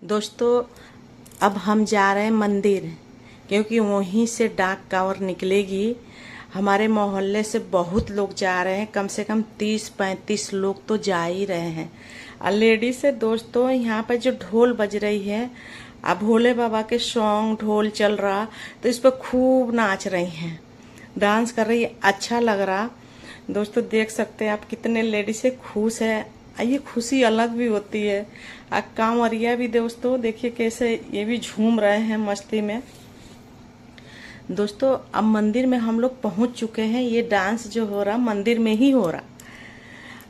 दोस्तों, अब हम जा रहे हैं मंदिर, क्योंकि वहीं से डाक कांवर निकलेगी। हमारे मोहल्ले से बहुत लोग जा रहे हैं, कम से कम 30-35 लोग तो जा ही रहे हैं। और लेडीज से दोस्तों, यहाँ पर जो ढोल बज रही है, अब भोले बाबा के सॉन्ग ढोल चल रहा, तो इस पर खूब नाच रही हैं, डांस कर रही है, अच्छा लग रहा। दोस्तों देख सकते हैं आप कितने लेडीज से खुश है। ये खुशी अलग भी होती है। कांवरिया भी दोस्तों देखिए कैसे ये भी झूम रहे हैं मस्ती में। दोस्तों अब मंदिर में हम लोग पहुंच चुके हैं। ये डांस जो हो रहा मंदिर में ही हो रहा।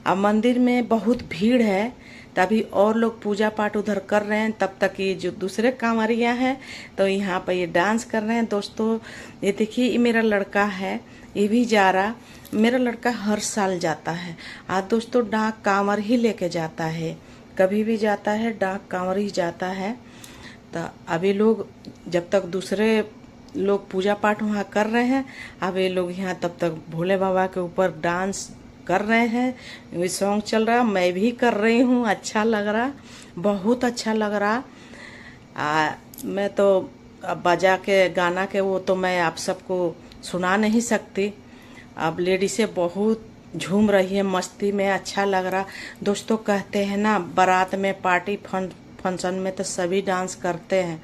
अब मंदिर में बहुत भीड़ है, तभी और लोग पूजा पाठ उधर कर रहे हैं, तब तक ये जो दूसरे कांवरिया हैं तो यहाँ पर ये डांस कर रहे हैं। दोस्तों ये देखिए, ये मेरा लड़का है, ये भी जा रहा। मेरा लड़का हर साल जाता है। आज दोस्तों डाक कांवर ही लेके जाता है, कभी भी जाता है डाक कांवर ही जाता है। तो अभी लोग जब तक दूसरे लोग पूजा पाठ वहाँ कर रहे हैं, अब ये लोग यहाँ तब तक भोले बाबा के ऊपर डांस कर रहे हैं। ये सॉन्ग चल रहा, मैं भी कर रही हूँ, अच्छा लग रहा, बहुत अच्छा लग रहा। मैं तो अब बजा के गाना के वो तो मैं आप सबको सुना नहीं सकती। अब लेडीसें बहुत झूम रही है मस्ती में, अच्छा लग रहा। दोस्तों कहते हैं ना, बारात में पार्टी फंक्शन में तो सभी डांस करते हैं।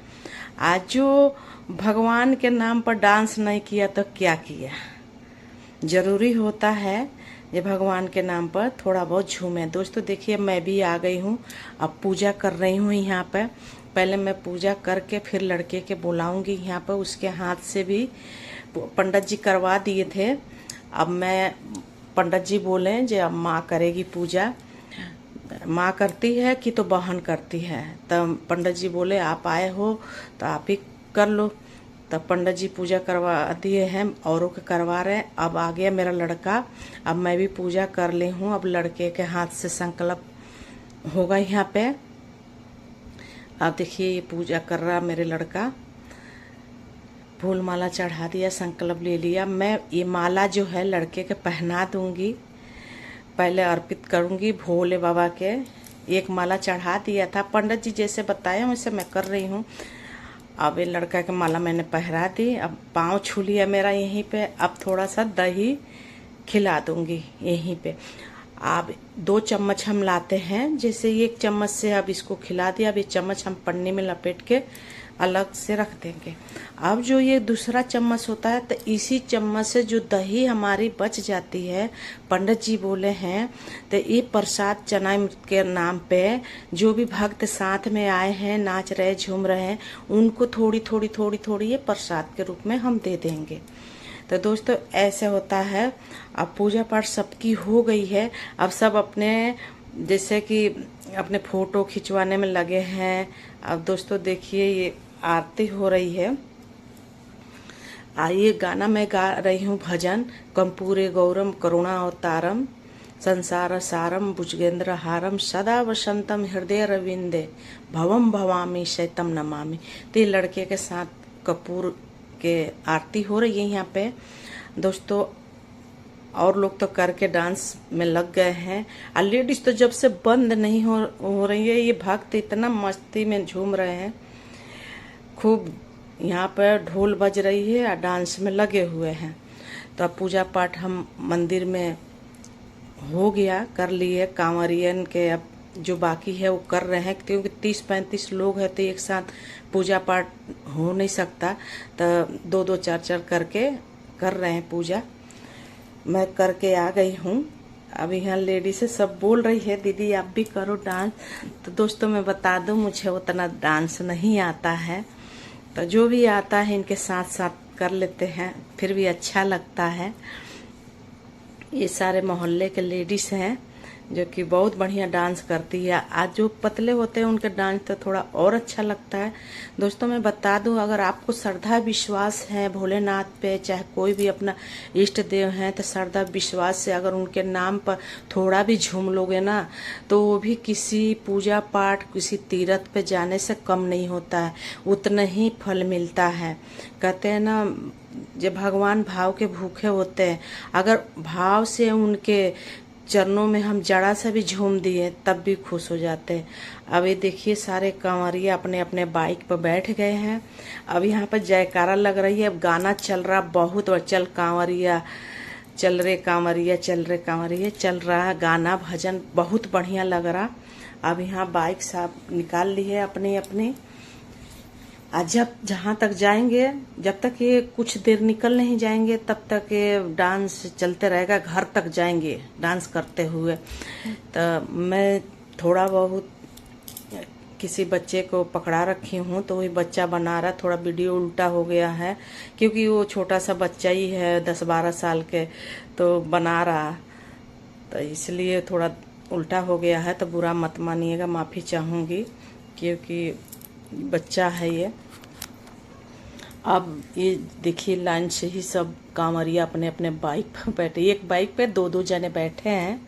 आज जो भगवान के नाम पर डांस नहीं किया तो क्या किया। जरूरी होता है ये भगवान के नाम पर थोड़ा बहुत झूमे। दोस्तों देखिए, मैं भी आ गई हूँ, अब पूजा कर रही हूँ यहाँ पर। पहले मैं पूजा करके फिर लड़के के बुलाऊंगी यहाँ पर। उसके हाथ से भी पंडित जी करवा दिए थे। अब मैं पंडित जी बोले जे अब माँ करेगी पूजा। माँ करती है कि तो बहन करती है। तब पंडित जी बोले आप आए हो तो आप ही कर लो। तब पंडित जी पूजा करवा दिए हैं, औरों के करवा रहे हैं। अब आ गया मेरा लड़का, अब मैं भी पूजा कर ली हूँ। अब लड़के के हाथ से संकल्प होगा यहाँ पे। अब देखिए ये पूजा कर रहा मेरे लड़का, फूल माला चढ़ा दिया, संकल्प ले लिया। मैं ये माला जो है लड़के के पहना दूंगी, पहले अर्पित करूंगी भोले बाबा के। एक माला चढ़ा दिया था, पंडित जी जैसे बताया वैसे मैं कर रही हूँ। अब ये लड़का के माला मैंने पहरा दी। अब पाँव छू लिया मेरा यहीं पे। अब थोड़ा सा दही खिला दूंगी यहीं पे। अब 2 चम्मच हम लाते हैं, जैसे 1 चम्मच से अब इसको खिला दिया। अब ये चम्मच हम पन्नी में लपेट के अलग से रख देंगे। अब जो ये दूसरा चम्मच होता है, तो इसी चम्मच से जो दही हमारी बच जाती है, पंडित जी बोले हैं तो ये प्रसाद चना के नाम पे जो भी भक्त साथ में आए हैं, नाच रहे झूम रहे हैं, उनको थोड़ी थोड़ी थोड़ी थोड़ी ये प्रसाद के रूप में हम दे देंगे। तो दोस्तों ऐसे होता है। अब पूजा पाठ सबकी हो गई है। अब सब अपने जैसे कि अपने फोटो खिंचवाने में लगे हैं। अब दोस्तों देखिए ये आरती हो रही है। आइए गाना मैं गा रही हूँ भजन। कर्पूरे गौरम करुणा अवतारम संसार सारम भुजगेंद्र हारम सदा वसंतम हृदय रविंदे भवम भवामी शैतम नमामि। तो ये लड़के के साथ कपूर के आरती हो रही है यहाँ पे। दोस्तों और लोग तो करके डांस में लग गए हैं। और लेडीज तो जब से बंद नहीं हो रही है, ये भक्त इतना मस्ती में झूम रहे हैं। खूब यहाँ पर ढोल बज रही है और डांस में लगे हुए हैं। तो अब पूजा पाठ हम मंदिर में हो गया, कर लिए। कांवरियन के अब जो बाकी है वो कर रहे हैं, क्योंकि 30-35 लोग हैं तो एक साथ पूजा पाठ हो नहीं सकता। तो 2-2 4-4 करके कर रहे हैं पूजा। मैं करके आ गई हूँ। अब यहाँ लेडी से सब बोल रही है दीदी आप भी करो डांस। तो दोस्तों मैं बता दूँ, मुझे उतना डांस नहीं आता है, तो जो भी आता है इनके साथ साथ कर लेते हैं, फिर भी अच्छा लगता है। ये सारे मोहल्ले के लेडीज हैं जो कि बहुत बढ़िया डांस करती है। आज जो पतले होते हैं उनके डांस तो थोड़ा और अच्छा लगता है। दोस्तों मैं बता दूं, अगर आपको श्रद्धा विश्वास है भोलेनाथ पे, चाहे कोई भी अपना इष्ट देव है, तो श्रद्धा विश्वास से अगर उनके नाम पर थोड़ा भी झूम लोगे ना, तो वो भी किसी पूजा पाठ किसी तीर्थ पे जाने से कम नहीं होता है, उतना ही फल मिलता है। कहते हैं ना, जब भगवान भाव के भूखे होते हैं, अगर भाव से उनके चरणों में हम जरा सा भी झूम दिए तब भी खुश हो जाते हैं। अब ये देखिए सारे कांवरिया अपने अपने बाइक पर बैठ गए हैं। अब यहाँ पर जयकारा लग रही है, अब गाना चल रहा बहुत, और चल कांवरिया चल रे कांवरिया चल रे कांवरिया चल रहा गाना भजन बहुत बढ़िया लग रहा। अब यहाँ बाइक साहब निकाल ली है अपनी अपनी। आज जब जहाँ तक जाएंगे, जब तक ये कुछ देर निकल नहीं जाएंगे तब तक ये डांस चलते रहेगा, घर तक जाएंगे डांस करते हुए। तो मैं थोड़ा बहुत किसी बच्चे को पकड़ा रखी हूँ, तो वही बच्चा बना रहा, थोड़ा वीडियो उल्टा हो गया है क्योंकि वो छोटा सा बच्चा ही है 10-12 साल के, तो बना रहा, तो इसलिए थोड़ा उल्टा हो गया है। तो बुरा मत मानिएगा, माफ़ी चाहूँगी क्योंकि बच्चा है ये। अब ये देखिए लाइन से ही सब कांवरिया अपने अपने बाइक पर बैठे, एक बाइक पे 2-2 जने बैठे हैं।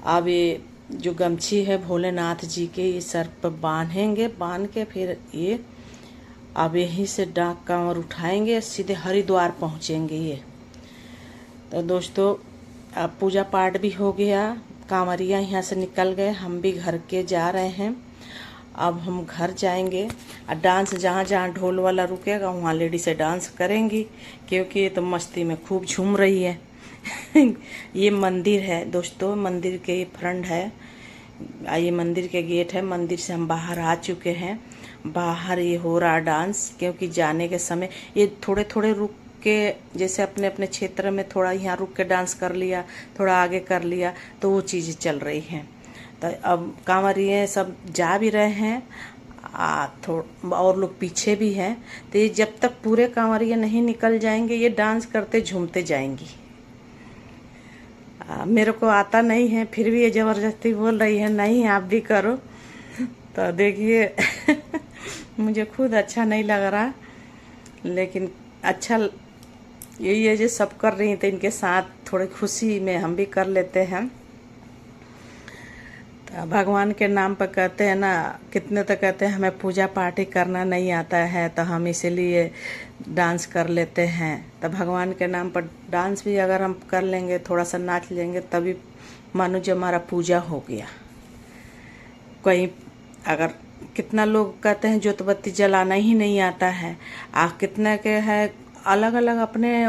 अब ये जो गमछी है भोलेनाथ जी के ये सर पर बांधेंगे, बांध के फिर ये अब यहीं से डाक कांवर उठाएंगे, सीधे हरिद्वार पहुँचेंगे ये। तो दोस्तों अब पूजा पाठ भी हो गया, कांवरिया यहाँ से निकल गए, हम भी घर के जा रहे हैं। अब हम घर जाएंगे और डांस जहाँ जहाँ ढोल वाला रुकेगा वहाँ लेडी से डांस करेंगी क्योंकि ये तो मस्ती में खूब झूम रही है। ये मंदिर है दोस्तों, मंदिर के ये फ्रंट है, ये मंदिर के गेट है। मंदिर से हम बाहर आ चुके हैं, बाहर ये हो रहा डांस क्योंकि जाने के समय ये थोड़े थोड़े रुक के, जैसे अपने अपने क्षेत्र में थोड़ा यहाँ रुक के डांस कर लिया, थोड़ा आगे कर लिया, तो वो चीज़ें चल रही हैं। तो अब कांवरिये सब जा भी रहे हैं, और लोग पीछे भी हैं। तो ये जब तक पूरे कांवरिये नहीं निकल जाएंगे ये डांस करते झूमते जाएंगी। मेरे को आता नहीं है फिर भी ये ज़बरदस्ती बोल रही है नहीं आप भी करो। तो देखिए मुझे खुद अच्छा नहीं लग रहा, लेकिन अच्छा यही है जो सब कर रही हैं तो इनके साथ थोड़ी खुशी में हम भी कर लेते हैं। तो भगवान के नाम पर कहते हैं ना, कितने तो कहते हैं हमें पूजा पाठ ही करना नहीं आता है तो हम इसीलिए डांस कर लेते हैं। तो भगवान के नाम पर डांस भी अगर हम कर लेंगे, थोड़ा सा नाच लेंगे, तभी मानो जो हमारा पूजा हो गया। कहीं अगर कितना लोग कहते हैं ज्योत बत्ती जलाना ही नहीं आता है, कितना के है अलग अलग अपने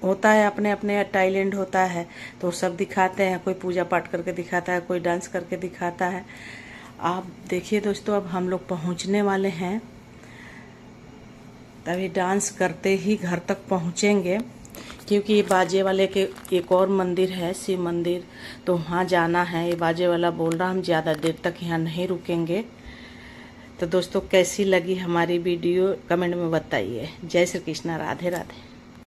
होता है, अपने अपने टैलेंट होता है, तो सब दिखाते हैं, कोई पूजा पाठ करके दिखाता है, कोई डांस करके दिखाता है। आप देखिए दोस्तों अब हम लोग पहुंचने वाले हैं, तभी डांस करते ही घर तक पहुंचेंगे क्योंकि ये बाजे वाले के एक और मंदिर है शिव मंदिर, तो वहाँ जाना है। ये बाजे वाला बोल रहा हम ज़्यादा देर तक यहाँ नहीं रुकेंगे। तो दोस्तों कैसी लगी हमारी वीडियो कमेंट में बताइए। जय श्री कृष्णा, राधे राधे।